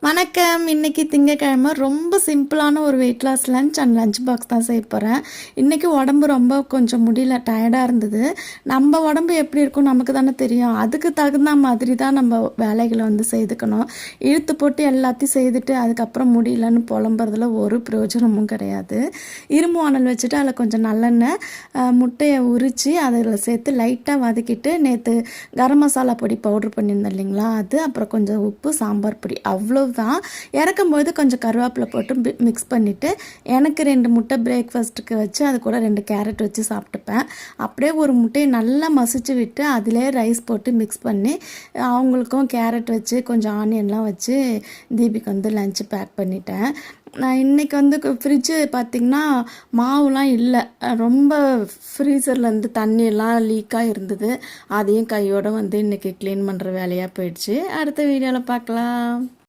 வணக்கம். இன்னைக்கு திங்கக்கிழமை ரொம்ப சிம்பிளான ஒரு weight loss lunch and lunch box தான் செய்ய போகிறேன். இன்றைக்கி உடம்பு ரொம்ப கொஞ்சம் முடியல, டயர்டாக இருந்தது. நம்ம உடம்பு எப்படி இருக்கும் நமக்கு தானே தெரியும். அதுக்கு தகுந்த மாதிரி தான் நம்ம வேலைகளை செய்துக்கணும். இழுத்து போட்டு எல்லாத்தையும் செய்துட்டு அதுக்கப்புறம் முடியலன்னு புலம்புறதுல ஒரு பிரயோஜனமும் கிடையாது. இரும்பு வானல் வச்சுட்டு அதில் கொஞ்சம் நல்லெண்ணெய், முட்டையை உரித்து அதில் சேர்த்து லைட்டாக வதக்கிட்டு நேற்று கரம் மசாலா பொடி பவுட்ரு பண்ணியிருந்தேன் இல்லைங்களா, அது அப்புறம் கொஞ்சம் உப்பு, சாம்பார் பொடி, அவ்வளோ தான். இறக்கும்போது கொஞ்சம் கருவேப்பிலை போட்டு மிக்ஸ் பண்ணிவிட்டு எனக்கு 2 முட்டை பிரேக்ஃபாஸ்ட்டுக்கு வச்சு அது கூட 2 கேரட் வச்சு சாப்பிட்டுப்பேன். அப்படியே ஒரு முட்டையை நல்லா மசிச்சு விட்டு அதிலே ரைஸ் போட்டு மிக்ஸ் பண்ணி அவங்களுக்கும் கேரட் வச்சு கொஞ்சம் ஆனியன்லாம் வச்சு தீபிக்கு லஞ்சு பேக் பண்ணிட்டேன். நான் இன்றைக்கி ஃப்ரிட்ஜு பார்த்திங்கன்னா மாவுலாம் இல்லை, ரொம்ப ஃப்ரீசர்லேருந்து தண்ணியெல்லாம் லீக்காக இருந்தது. அதையும் கையோடு இன்றைக்கி க்ளீன் பண்ணுற வேலையாக போயிடுச்சு. அடுத்த வீடியோவில் பார்க்கலாம்.